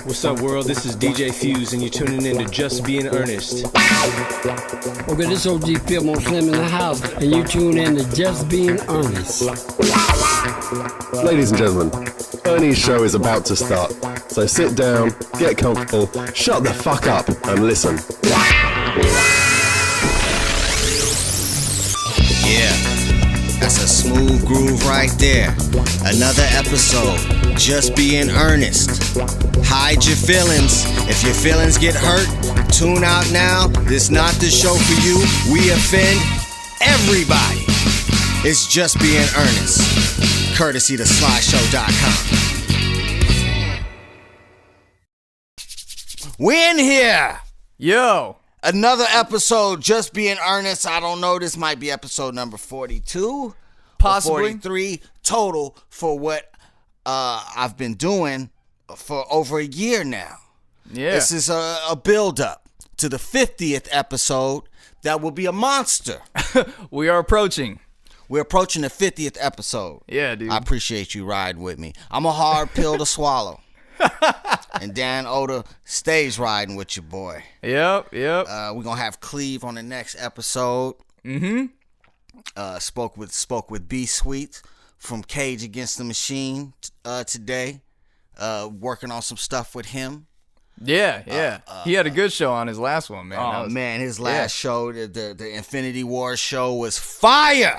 What's up, world? This is DJ Fuse, and you're tuning in to Just Being Earnest. Okay, this OG Fillmore Slim in the house, and you tune in to Just Being Earnest. Ladies and gentlemen, Ernie's show is about to start, so sit down, get comfortable, shut the fuck up, and listen. Yeah, that's a smooth groove right there. Another episode, Just Being Earnest. Hide your feelings. If your feelings get hurt, tune out now. This not the show for you. We offend everybody. It's Just Being Earnest, courtesy to slideshow.com. We in here. Yo. Another episode, Just Being Earnest. I don't know, this might be episode number 42. Possibly. Or 43 total for what I've been doing for over a year now. Yeah. This is a build-up to the 50th episode that will be a monster. We are approaching. We're approaching the 50th episode. Yeah, dude. I appreciate you riding with me. I'm a hard pill to swallow. And Dan Oda stays riding with your boy. Yep. We're gonna have Cleve on the next episode. Mm-hmm. Spoke with B Sweet from Cage Against the Machine today. Working on some stuff with him. Yeah. He had a good show on his last one, man. Man, his last show, the Infinity War show, was fire.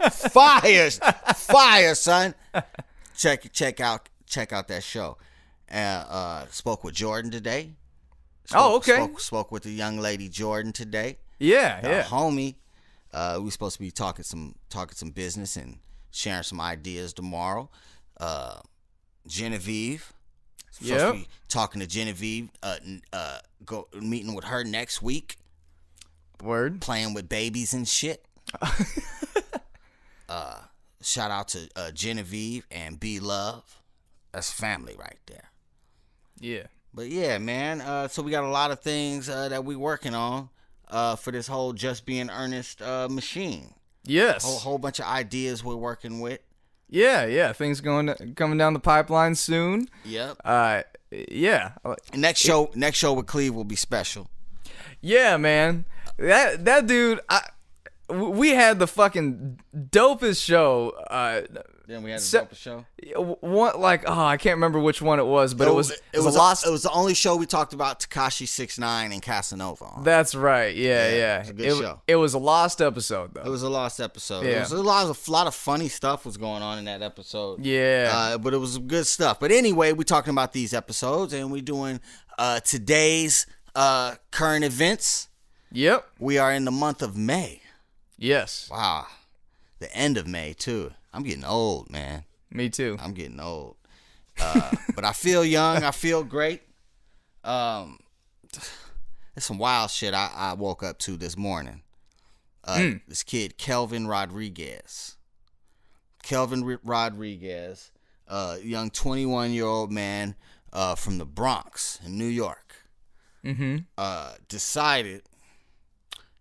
Fire, son. Check out that show. Spoke with Jordan today. Okay. Spoke with the young lady Jordan today. Yeah. Homie. We supposed to be talking some business and sharing some ideas tomorrow. Genevieve. Supposed to be talking to Genevieve. Go meeting with her next week. Word. Playing with babies and shit. Shout out to Genevieve and B Love. That's family right there. Yeah. But yeah, man. So we got a lot of things that we working on for this whole Just Being Earnest machine. Yes. A whole bunch of ideas we're working with. Yeah. Things coming down the pipeline soon. Yep. Yeah. Next show with Cleve will be special. Yeah, man. That dude. We had the fucking dopest show. Then we had the dopest show. I can't remember which one it was, but it was the only show we talked about Tekashi 6ix9ine and Casanova on. That's right. Yeah. It was a good show. It was a lost episode though. It was a lost episode. Yeah. It was a lot of funny stuff was going on in that episode. Yeah. But it was good stuff. But anyway, we're talking about these episodes and we're doing today's current events. Yep. We are in the month of May. Yes. Wow. The end of May, too. I'm getting old, man. Me too. I'm getting old. But I feel young. I feel great. There's some wild shit I woke up to this morning. This kid, Kelvin Rodriguez. Young 21-year-old man from the Bronx in New York. Mm-hmm. Decided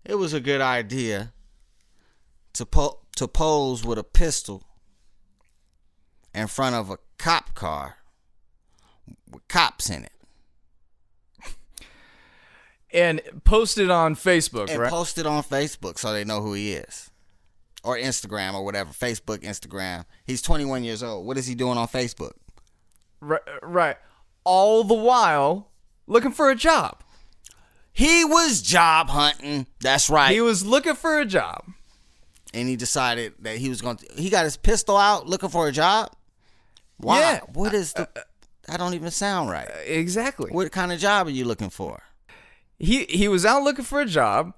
it was a good idea to pose with a pistol in front of a cop car with cops in it. And post it on Facebook, And right? post it on Facebook so they know who he is. Or Instagram or whatever. Facebook, Instagram. He's 21 years old. What is he doing on Facebook? Right. All the while looking for a job. He was job hunting. That's right. He was looking for a job. And he decided that he was going to... He got his pistol out looking for a job? Why? Yeah. What is the... That don't even sound right. Exactly. What kind of job are you looking for? He was out looking for a job.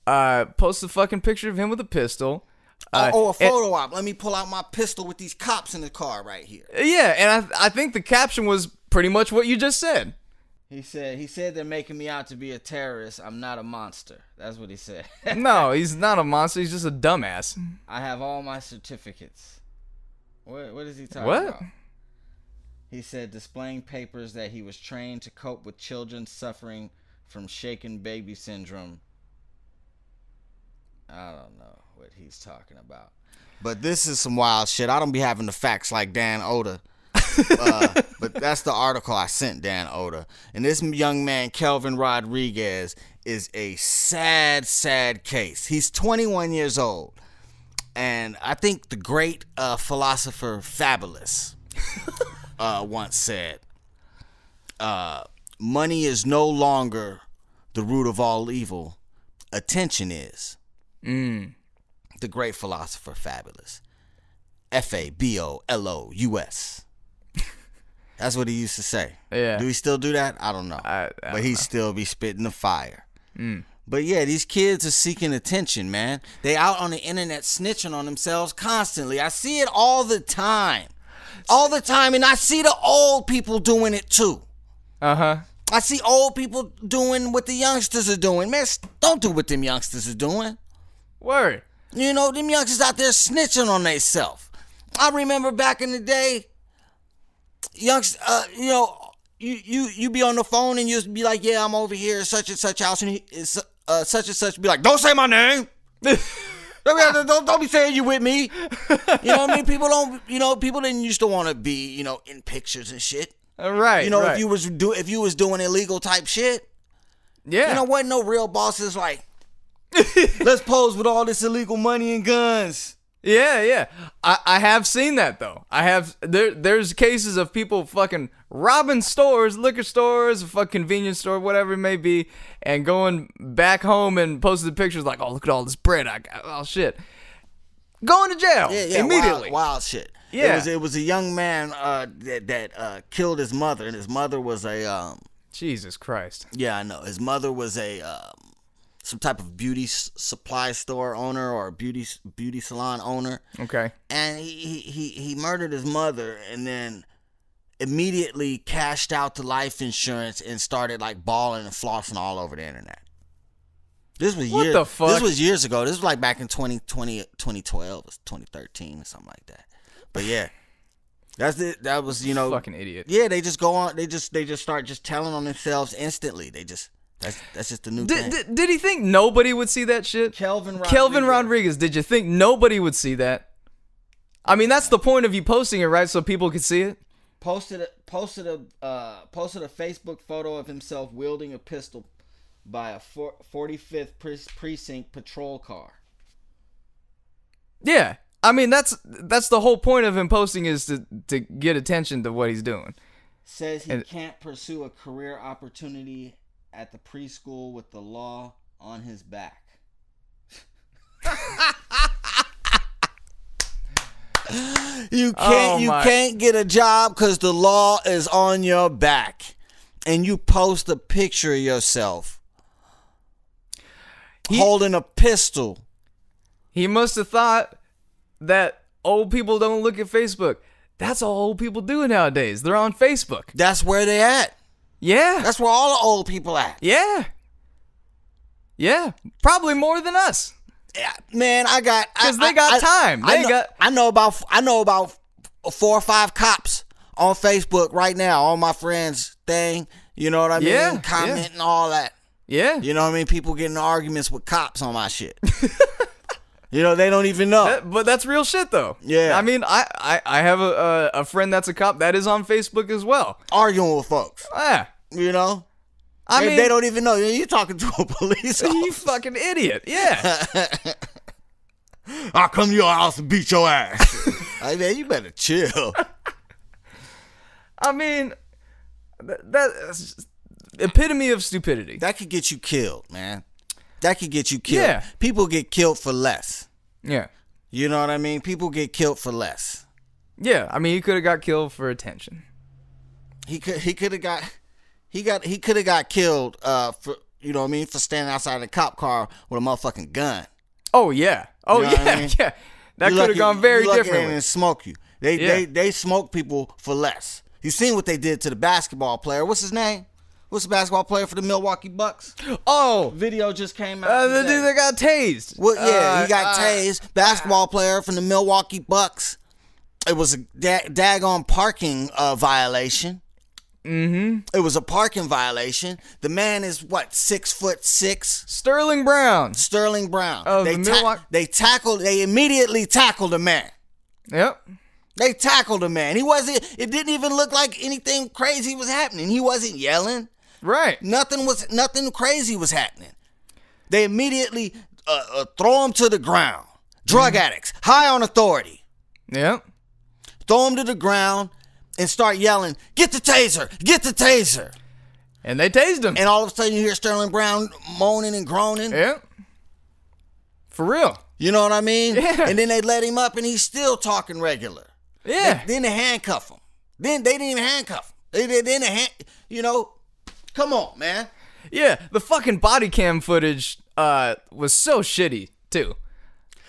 Post a fucking picture of him with a pistol. A photo op. Let me pull out my pistol with these cops in the car right here. Yeah, and I think the caption was pretty much what you just said. He said they're making me out to be a terrorist. I'm not a monster. That's what he said. No, he's not a monster. He's just a dumbass. I have all my certificates. What is he talking What? about? He said displaying papers that he was trained to cope with children suffering from shaken baby syndrome. I don't know what he's talking about. But this is some wild shit. I don't be having the facts like Dan Oda. But that's the article I sent Dan Oda. And this young man, Kelvin Rodriguez, is a sad, sad case. He's 21 years old. And I think the great philosopher Fabulous once said, money is no longer the root of all evil. Attention is. The great philosopher Fabulous. Fabulous. That's what he used to say. Yeah. Do he still do that? I don't know. But he still be spitting the fire. But yeah, these kids are seeking attention, man. They out on the internet snitching on themselves constantly. I see it all the time. All the time. And I see the old people doing it too. Uh-huh. I see old people doing what the youngsters are doing. Man, don't do what them youngsters are doing. Word. You know, them youngsters out there snitching on themselves. I remember back in the day, youngsters, you be on the phone and you be like, yeah, I'm over here at such and such house, and such and such be like, don't say my name. Don't be saying you with me. You know what I mean? People didn't used to want to be, in pictures and shit. Right. Right. Right. If you was doing illegal type shit. Yeah. Wasn't no real bosses like, let's pose with all this illegal money and guns. Yeah. I have seen that though. There's cases of people fucking robbing stores, liquor stores, a fucking convenience store, whatever it may be, and going back home and posting pictures like, oh, look at all this bread I got. Oh shit. Going to jail immediately. Wild shit. Yeah. It was a young man that killed his mother, and his mother was a Jesus Christ. Yeah, I know. His mother was a some type of beauty supply store owner or a beauty salon owner. Okay. And he murdered his mother and then immediately cashed out the life insurance and started like balling and flossing all over the internet. This was What the fuck? This was years ago. This was like back in 2012 or 2013 or something like that. But yeah. That's it. That was, fucking idiot. Yeah, they just go on. They just start just telling on themselves instantly. That's just the new thing. Did he think nobody would see that shit? Kelvin Rodriguez. Did you think nobody would see that? I mean, that's the point of you posting it, right? So people could see it. Posted a Facebook photo of himself wielding a pistol by a 45th precinct patrol car. Yeah. I mean, that's the whole point of him posting is to get attention to what he's doing. Says he can't pursue a career opportunity at the preschool with the law on his back. You can't get a job because the law is on your back, and you post a picture of yourself holding a pistol. He must have thought that old people don't look at Facebook. That's all old people do nowadays. They're on Facebook. That's where they at. Yeah. That's where all the old people at. Yeah. Yeah. Probably more than us. Yeah, man, because they got time. I know about 4 or 5 cops on Facebook right now on my friend's thing. You know what I mean? Yeah, Commenting all that. Yeah. You know what I mean? People getting in arguments with cops on my shit. They don't even know. But that's real shit, though. Yeah. I mean, I have a friend that's a cop that is on Facebook as well. Arguing with folks. Yeah. I mean, they don't even know. You're talking to a police officer. You fucking idiot. Yeah. I'll come to your house and beat your ass. Like, man, you better chill. I mean, that's epitome of stupidity. That could get you killed, man. That could get you killed. Yeah. People get killed for less. Yeah. You know what I mean? People get killed for less. Yeah. I mean, he could have got killed for attention. He could have got killed for, you know what I mean, for standing outside the cop car with a motherfucking gun. Oh yeah. Oh you know yeah. I mean? Yeah. That could have gone very differently. And smoke you. They smoke people for less. You seen what they did to the basketball player? What's his name? What's the basketball player for the Milwaukee Bucks? Oh, video just came out. the dude that got tased. Well, yeah, he got tased. Basketball player from the Milwaukee Bucks. It was a daggone parking violation. Mm-hmm. It was a parking violation. The man is what, 6'6"? Sterling Brown. Sterling Brown. Oh, They immediately tackled the man. Yep. They tackled a man. It didn't even look like anything crazy was happening. He wasn't yelling. Right. Nothing crazy was happening. They immediately throw him to the ground. Drug addicts, high on authority. Yep. Throw him to the ground and start yelling, "Get the taser! Get the taser!" And they tased him. And all of a sudden you hear Sterling Brown moaning and groaning. Yeah. For real. You know what I mean? Yeah. And then they let him up and he's still talking regular. Yeah. Then they handcuff him. Then they didn't even handcuff him. Come on, man. Yeah. The fucking body cam footage was so shitty too.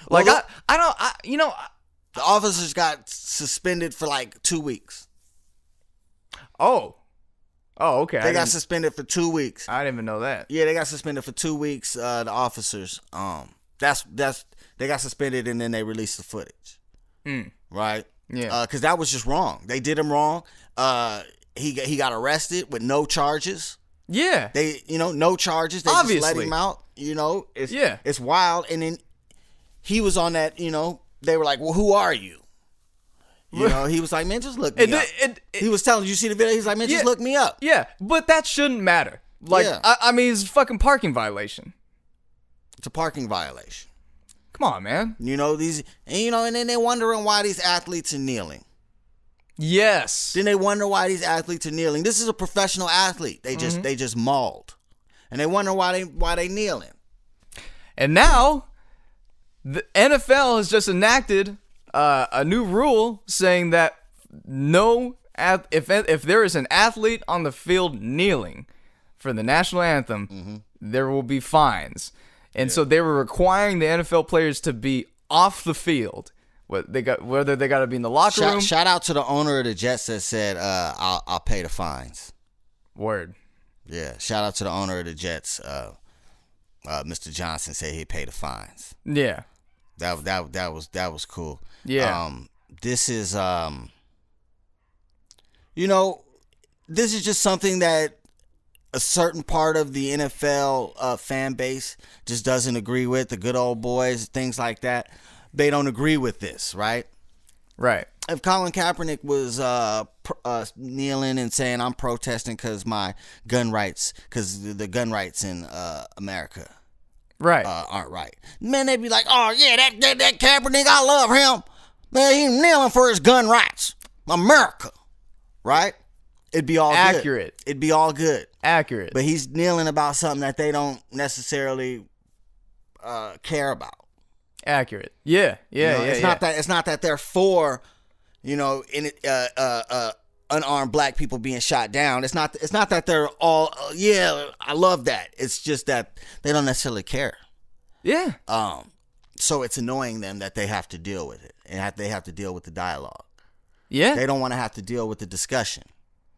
Like Well, the the officers got suspended for like 2 weeks. Oh, okay. They got suspended for 2 weeks. I didn't even know that. Yeah, they got suspended for 2 weeks. The officers, they got suspended and then they released the footage. Right? Yeah. Because that was just wrong. They did him wrong. He got arrested with no charges. Yeah. They, no charges. They Obviously. just let him out. It's wild. And then he was on that. They were like, "Well, who are you?" He was like, "Man, just look me up." He was telling you see the video. He's like, "Man, just look me up." Yeah, but that shouldn't matter. Like, Yeah. I mean, it's a fucking parking violation. It's a parking violation. Come on, man. And then they're wondering why these athletes are kneeling. Yes. Then they wonder why these athletes are kneeling. This is a professional athlete. They just mauled, and they wonder why they kneeling. And now, the NFL has just enacted a new rule saying that if there is an athlete on the field kneeling for the national anthem, there will be fines. And so they were requiring the NFL players to be off the field. Whether they got to be in the locker room. Shout out to the owner of the Jets that said, "I'll pay the fines." Word. Yeah. Shout out to the owner of the Jets. Mr. Johnson said he'd pay the fines. Yeah. That was cool. Yeah. This is this is just something that a certain part of the NFL fan base just doesn't agree with. The good old boys, things like that. They don't agree with this, right? Right. If Colin Kaepernick was kneeling and saying, "I'm protesting because my gun rights, because the gun rights in America Right. aren't right," man, they'd be like, "Oh yeah, that Kaepernick, I love him. Man, he's kneeling for his gun rights, America," right? It'd be all accurate. Good. It'd be all good. Accurate. But he's kneeling about something that they don't necessarily care about. Accurate. Yeah. It's not that they're for, unarmed black people being shot down. It's not that they're all I love that. It's just that they don't necessarily care. Yeah. So it's annoying them that they have to deal with it and they have to deal with the dialogue. Yeah. They don't want to have to deal with the discussion.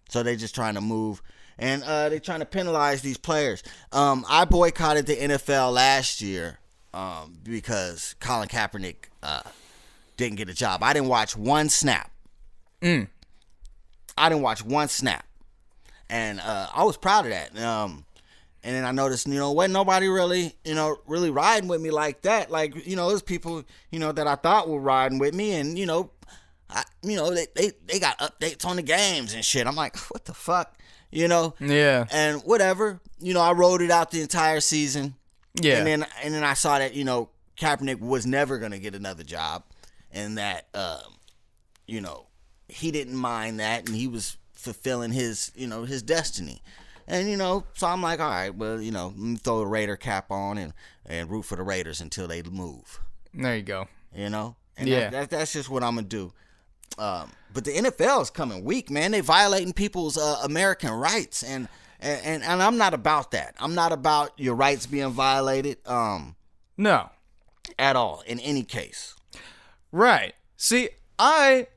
So they're just trying to move and they're trying to penalize these players. I boycotted the NFL last year. Because Colin Kaepernick didn't get a job. I didn't watch one snap. I didn't watch one snap. And I was proud of that. And then I noticed, wasn't nobody really, really riding with me like that. Like, there's people, that I thought were riding with me. And, they got updates on the games and shit. I'm like, what the fuck? Yeah. And whatever. I rode it out the entire season. Yeah. And then I saw that, Kaepernick was never going to get another job and that, he didn't mind that and he was fulfilling his, his destiny. And, so I'm like, all right, well, let me throw a Raider cap on and root for the Raiders until they move. There you go. And yeah. That's just what I'm going to do. But the NFL is coming weak, man. They violating people's American rights and I'm not about that. I'm not about your rights being violated. No. At all, in any case. Right. See, I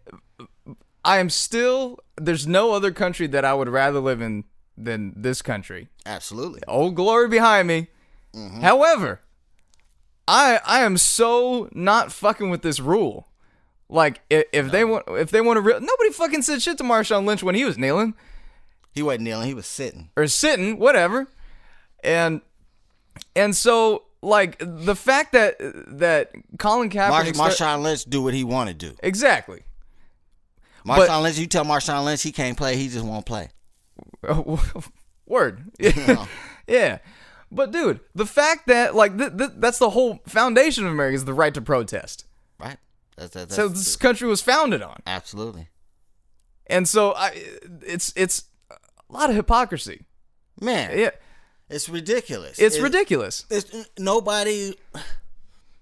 am still, there's no other country that I would rather live in than this country. Absolutely. Old glory behind me. Mm-hmm. However, I am so not fucking with this rule. Like, if they want to, nobody fucking said shit to Marshawn Lynch when he was kneeling. He wasn't kneeling, he was sitting. Or sitting, whatever. And so, like, the fact that Colin Kaepernick... Marshawn Lynch do what he wanted to do. Exactly. Marshawn Lynch, you tell Marshawn Lynch he can't play, he just won't play. Word. Yeah. Yeah. But dude, the fact that like that's the whole foundation of America is the right to protest. Right. That's So this country was founded on. Absolutely. And so it's a lot of hypocrisy. Man. Yeah. It's ridiculous. It's ridiculous. Nobody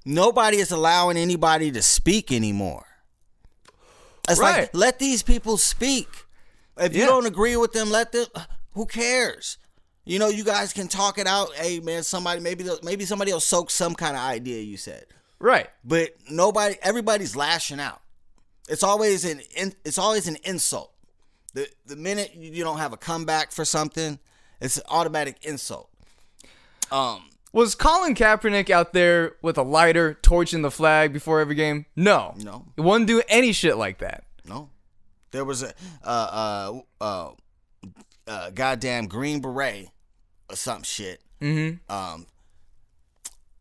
is allowing anybody to speak anymore. It's Right. like, let these people speak. If you don't agree with them, let them. Who cares? You know, you guys can talk it out. Hey, man, maybe somebody will soak some kind of idea you said. Right. But everybody's lashing out. It's always an insult. The minute you don't have a comeback for something, it's an automatic insult. Was Colin Kaepernick out there with a lighter torching the flag before every game? No. He wouldn't do any shit like that. No. There was a goddamn Green Beret or some shit. Mm-hmm.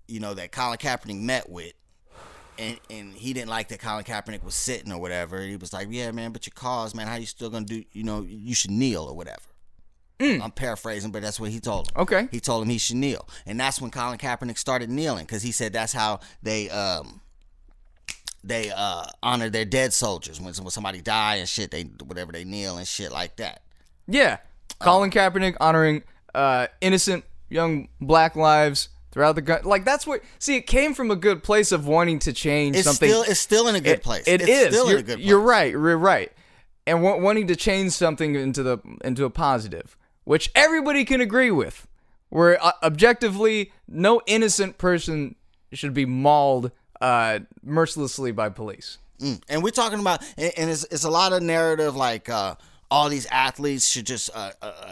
That Colin Kaepernick met with. And he didn't like that Colin Kaepernick was sitting or whatever. He was like, yeah, man, but your cause, man, how you still going to do, you should kneel or whatever. I'm paraphrasing, but that's what he told him. Okay. He told him he should kneel. And that's when Colin Kaepernick started kneeling, because he said that's how they honor their dead soldiers. When somebody die and shit, they kneel and shit like that. Yeah. Colin Kaepernick honoring innocent young black lives throughout the like that's what it came from a good place of wanting to change something. It's still in a good place. It's is still in a good place. You're right. And wanting to change something into a positive, which everybody can agree with, where objectively no innocent person should be mauled mercilessly by police. And we're talking about, and it's a lot of narrative like all these athletes should just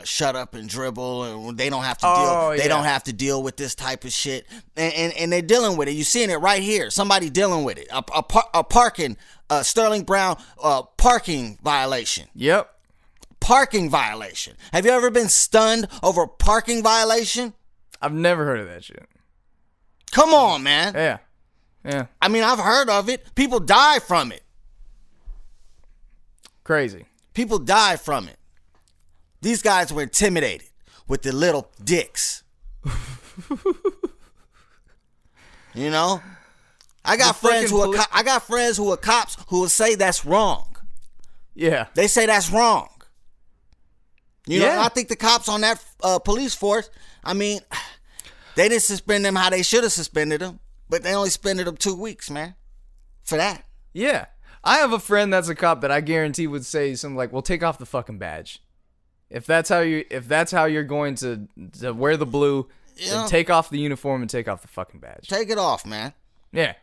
shut up and dribble, and they don't have to deal. They don't have to deal with this type of shit, and they're dealing with it. You're seeing it right here. Somebody dealing with it. A parking Sterling Brown parking violation. Yep. Parking violation. Have you ever been stunned over a parking violation? I've never heard of that shit. Come on, man. Yeah. I mean, I've heard of it. People die from it. Crazy. People die from it. These guys were intimidated with the little dicks. You know? I got friends who are cops who will say that's wrong. Yeah. They say that's wrong. You know, I think the cops on that police force, I mean, they didn't suspend them how they should have suspended them, but they only suspended them 2 weeks, man, for that. Yeah. I have a friend that's a cop that I guarantee would say something like, "Well, take off the fucking badge. If that's how you're going to wear the blue, then take off the uniform and take off the fucking badge. Take it off, man. Yeah.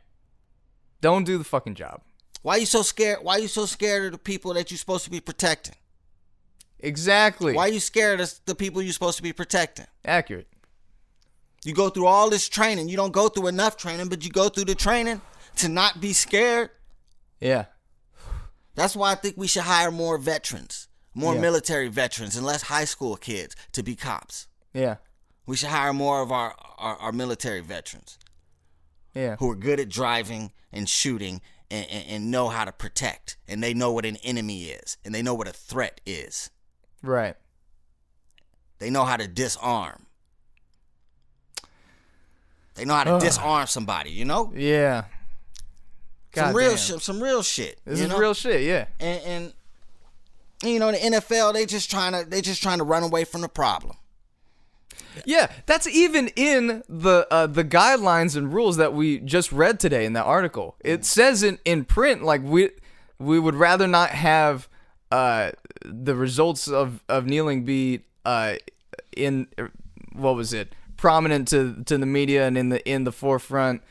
Don't do the fucking job. Why are you so scared? Why are you so scared of the people that you're supposed to be protecting? Exactly. Why are you scared of the people you're supposed to be protecting? Accurate. You go through all this training. You don't go through enough training, but you go through the training to not be scared. Yeah. That's why I think we should hire more veterans, more military veterans, and less high school kids to be cops. Yeah. We should hire more of our military veterans. Yeah. Who are good at driving and shooting and know how to protect. And they know what an enemy is. And they know what a threat is. Right. They know how to disarm. They know how to disarm somebody, you know? Yeah. Some real shit. This is real shit, yeah. And you know, the NFL, they just trying to run away from the problem. Yeah, that's even in the guidelines and rules that we just read today in that article. It says in print, like we would rather not have the results of kneeling be in what was it, prominent to the media and in the forefront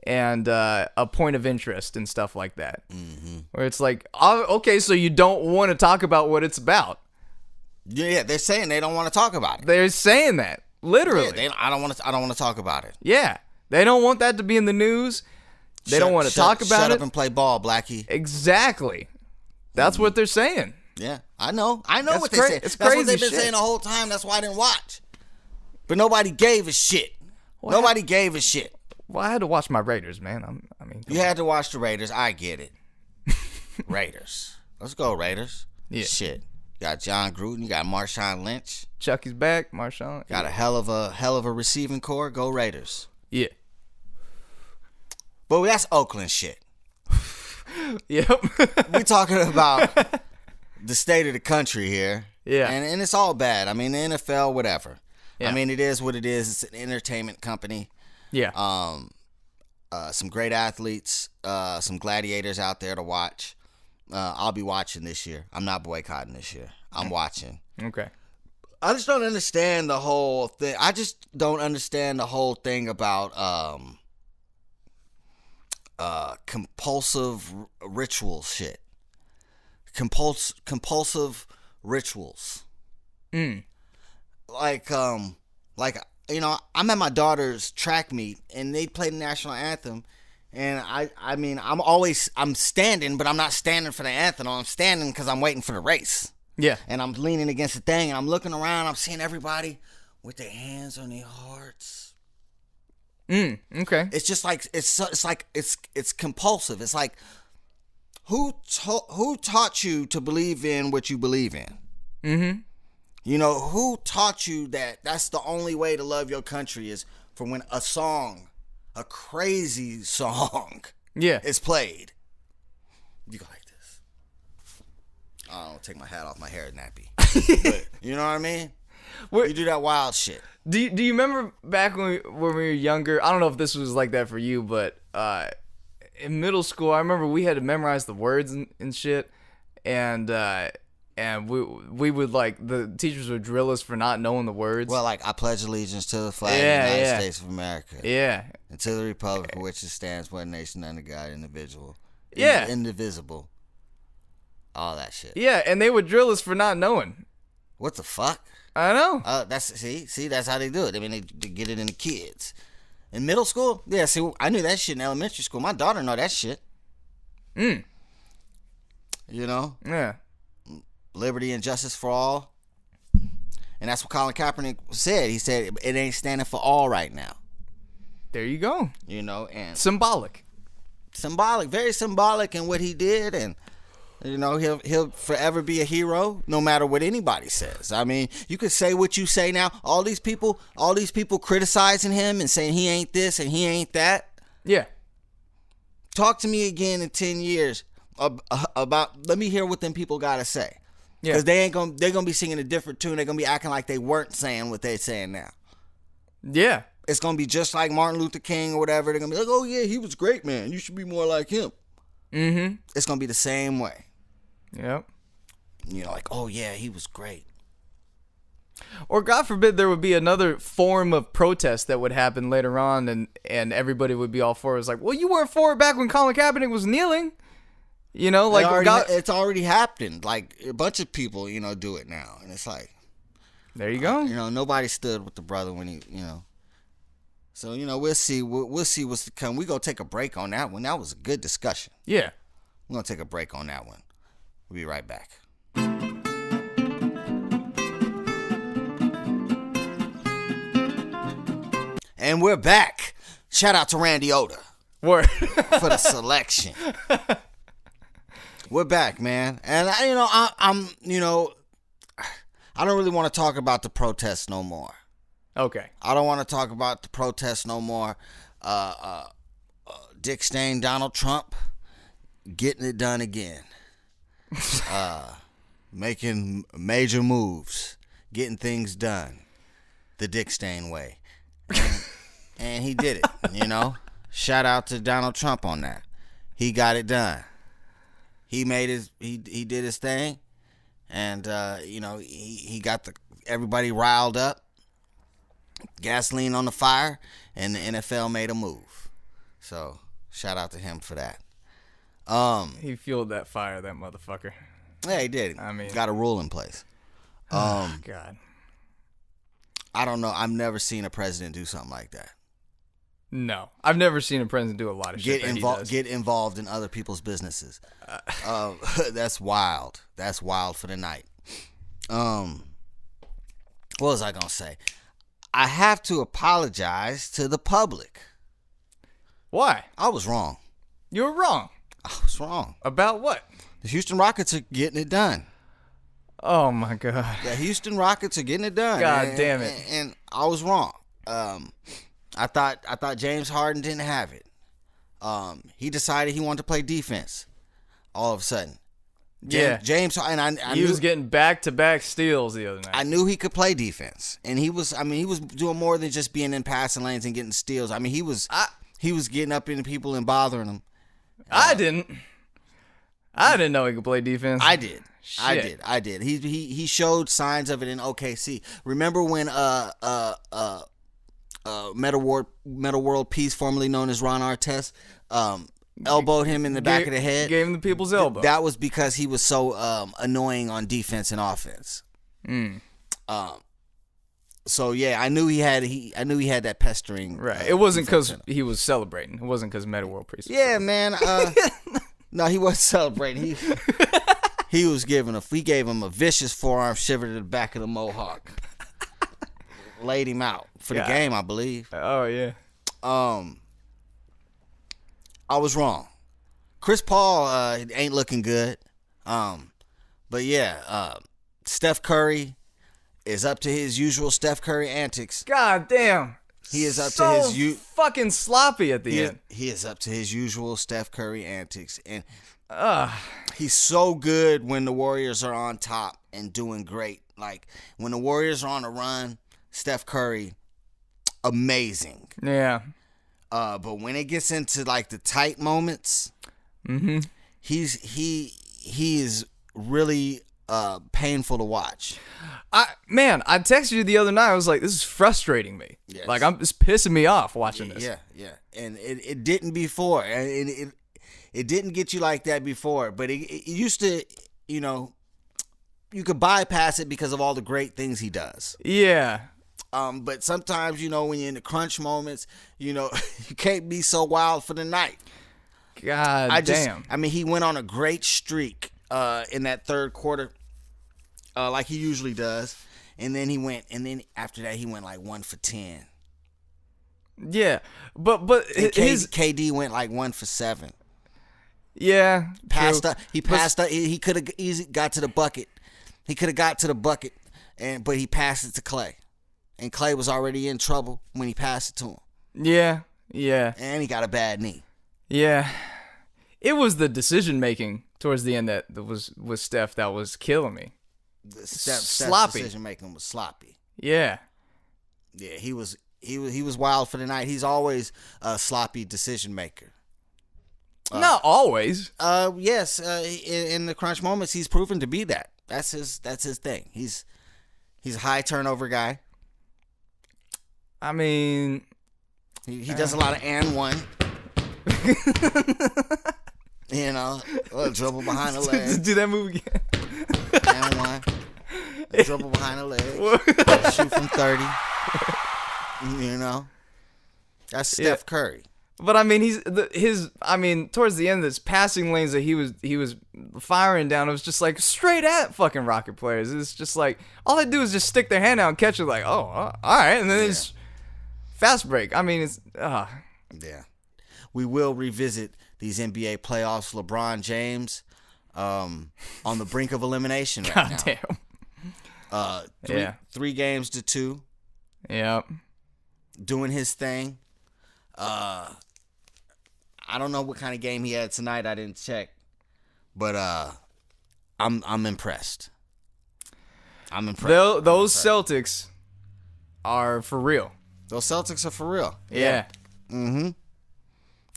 and a point of interest and stuff like that. Mm-hmm. Where it's like, okay, so you don't want to talk about what it's about. Yeah, they're saying they don't want to talk about it. They're saying that. Literally. Yeah, I don't want to talk about it. Yeah. They don't want that to be in the news. They don't want to talk about it. Shut up and play ball, Blackie. Exactly. That's what they're saying. Yeah, I know what they're saying. It's That's crazy what they've been shit. saying the whole time. That's why I didn't watch. But nobody gave a shit. Nobody gave a shit. Well, I had to watch my Raiders, man. I mean, you had to watch the Raiders. I get it. Raiders. Let's go, Raiders. Yeah. Shit. You got John Gruden. You got Marshawn Lynch. Chucky's back. Marshawn. Got a hell of a receiving core. Go Raiders. Yeah. But that's Oakland shit. Yep. We talking about the state of the country here. Yeah. And it's all bad. I mean, the NFL, whatever. Yeah. I mean, it is what it is. It's an entertainment company. Yeah. Some great athletes, some gladiators out there to watch. I'll be watching this year. I'm not boycotting this year. I'm watching. Okay. I just don't understand the whole thing. I just don't understand the whole thing about compulsive ritual shit. Compulsive rituals. Like you know, I'm at my daughter's track meet and they play the national anthem, and I mean I'm standing, but I'm not standing for the anthem. I'm standing because I'm waiting for the race. Yeah. And I'm leaning against the thing and I'm looking around. I'm seeing everybody with their hands on their hearts. Okay. It's just like it's compulsive. It's like who taught you to believe in what you believe in? Mm-hmm. You know, who taught you that that's the only way to love your country is for when a song, a crazy song, is played. You go like this. I don't take my hat off, my hair is nappy. But, you know what I mean? You do that wild shit. Do you remember back when we were younger? I don't know if this was like that for you, but in middle school, I remember we had to memorize the words and shit, and we would like the teachers would drill us for not knowing the words. Well, like I pledge allegiance to the flag of the United States of America. Yeah. And to the republic for which it stands, one nation under God, individual. Yeah. Indivisible. All that shit. Yeah, and they would drill us for not knowing. What the fuck? I know. See, that's how they do it. I mean, they get it in the kids. In middle school, yeah. See, I knew that shit in elementary school. My daughter know that shit. You know. Yeah. Liberty and justice for all. And that's what Colin Kaepernick said. He said it ain't standing for all right now. There you go. You know, and symbolic, very symbolic in what he did, and you know he'll forever be a hero, no matter what anybody says. I mean, you could say what you say now. All these people criticizing him and saying he ain't this and he ain't that. Yeah. Talk to me again in 10 years about. Let me hear what them people gotta say. Yeah. Because they're gonna be singing a different tune. They're gonna be acting like they weren't saying what they're saying now. Yeah. It's gonna be just like Martin Luther King or whatever. They're gonna be like, oh yeah, he was great, man. You should be more like him. Mm-hmm. It's gonna be the same way. Yep. You know, like, oh yeah, he was great. Or God forbid there would be another form of protest that would happen later on, and everybody would be all for it. It's like, well, you weren't for it back when Colin Kaepernick was kneeling. You know, like it's already happened. Like a bunch of people, you know, do it now, and it's like, there you go. You know, nobody stood with the brother when he, you know. So you know, we'll see. We'll see what's to come. We gonna take a break on that one. That was a good discussion. Yeah, we're gonna take a break on that one. We'll be right back. And we're back. Shout out to Randy Oda. Word. For the selection. We're back, man. And I'm I don't really want to talk about the protests no more. Okay. I don't want to talk about the protests no more. Dick Stain, Donald Trump, getting it done again. Making major moves, getting things done the Dick Stain way. And he did it, you know. Shout out to Donald Trump on that. He got it done. He made he did his thing, and you know, he got everybody riled up, gasoline on the fire, and the NFL made a move. So shout out to him for that. He fueled that fire, that motherfucker. Yeah, he did. I mean, got a rule in place. God, I don't know. I've never seen a president do something like that. No, I've never seen a president do a lot of shit. Get involved in other people's businesses. That's wild. That's wild for the night. What was I gonna say? I have to apologize to the public. Why? I was wrong. You were wrong. I was wrong about what? The Houston Rockets are getting it done. Oh my God. The Houston Rockets are getting it done. God damn it. And I was wrong. I thought James Harden didn't have it. He decided he wanted to play defense all of a sudden. James and I he was getting back-to-back steals the other night. I knew he could play defense, and he was doing more than just being in passing lanes and getting steals. I mean, he was getting up into people and bothering them. I didn't know he could play defense. I did. Shit. I did. He showed signs of it in OKC. Remember when Meta World Peace, formerly known as Ron Artest, elbowed him in the back of the head? Gave him the people's elbow. That was because he was so annoying on defense and offense. So yeah, I knew he had that pestering. Right. It wasn't because he was celebrating. It wasn't because Meta World Peace. Yeah, man. No, he wasn't celebrating. He was he gave him a vicious forearm shiver to the back of the mohawk. Laid him out for the game, I believe. Oh yeah. I was wrong. Chris Paul ain't looking good. But yeah, Steph Curry is up to his usual Steph Curry antics. God damn. He is up to his fucking sloppy at the end. He is up to his usual Steph Curry antics, and he's so good when the Warriors are on top and doing great. Like when the Warriors are on a run, Steph Curry, amazing. Yeah. But when it gets into like the tight moments, he is really painful to watch. I texted you the other night. I was like, this is frustrating me. Yes. Like, it's pissing me off watching this. Yeah. And it didn't before. And it didn't get you like that before. But it used to, you could bypass it because of all the great things he does. Yeah. But sometimes, when you're in the crunch moments, you can't be so wild for the night. God damn. I mean, he went on a great streak in that third quarter. Like he usually does, and then after that he went like 1 for 10. Yeah, but KD went like 1 for 7. Yeah, passed up. He passed up. He could have easily got to the bucket. But he passed it to Clay, and Clay was already in trouble when he passed it to him. Yeah, and he got a bad knee. Yeah, it was the decision making towards the end that was with Steph that was killing me. Steph's sloppy decision making was sloppy. Yeah, he was wild for the night. He's always a sloppy decision maker. Not always. Yes. In the crunch moments, he's proven to be that. That's his thing. He's a high turnover guy. I mean, he does a lot of and one. Dribble behind the leg. Do that move again. And one. Dribble behind the leg. Shoot from 30. That's Steph Curry. But I mean, towards the end, this passing lanes that he was firing down, it was just like straight at fucking Rocket players. It's just like all they do is just stick their hand out and catch it. Like, oh, all right, and then it's fast break. I mean, it's yeah. We will revisit these NBA playoffs. LeBron James, on the brink of elimination right now. Damn. 3 games to 2. Yep. Doing his thing. I don't know what kind of game he had tonight. I didn't check, but I'm impressed. Those Celtics are for real. Those Celtics are for real. Yeah. Mm-hmm.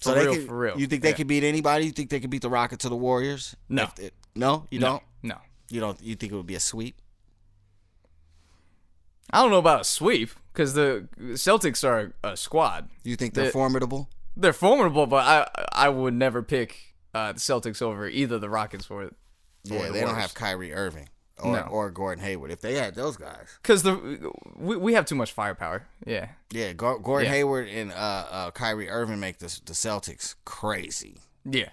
For real. You think they could beat anybody? You think they could beat the Rockets or the Warriors? No. No? You don't? No. You don't? You think it would be a sweep? I don't know about a sweep because the Celtics are a squad. You think they're formidable? They're formidable, but I would never pick the Celtics over either the Rockets or they don't have Kyrie Irving or Gordon Hayward. If they had those guys, because we have too much firepower. Yeah. Gordon Hayward and Kyrie Irving make the Celtics crazy. Yeah.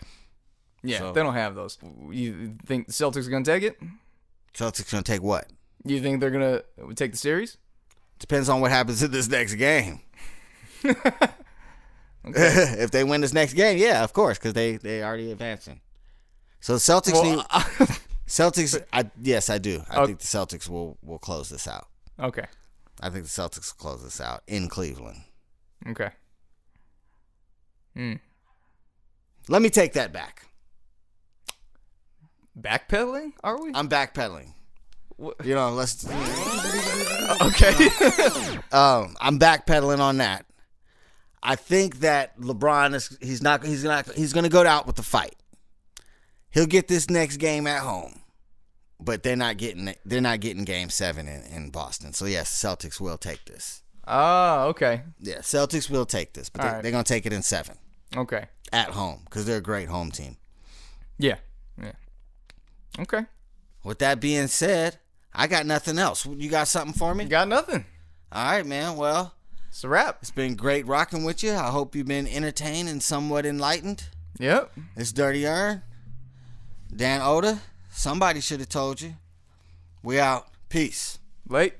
So, they don't have those. You think the Celtics are gonna take it? Celtics gonna take what? You think they're gonna take the series? Depends on what happens in this next game. If they win this next game, yeah, of course, because they already advancing. So the Celtics Well, need Celtics. Yes, I do. I Okay. think the Celtics will close this out. Okay. I think the Celtics will close this out in Cleveland. Okay. Let me take that back. Backpedaling? Are we? I'm backpedaling. What? Let's. Okay. I'm backpedaling on that. I think that LeBron he's going to go out with the fight. He'll get this next game at home, but they're not getting Game 7 in Boston. So yes, Celtics will take this. Oh, okay. Yeah, Celtics will take this, but they're going to take it in 7 Okay. at home because they're a great home team. Yeah. Okay. With that being said, I got nothing else. You got something for me? Got nothing. All right, man. Well, It's a wrap. it's been great rocking with you. I hope you've been entertained and somewhat enlightened. Yep. It's Dirty Ern, Dan Oda. Somebody should have told you. We out. Peace. Late.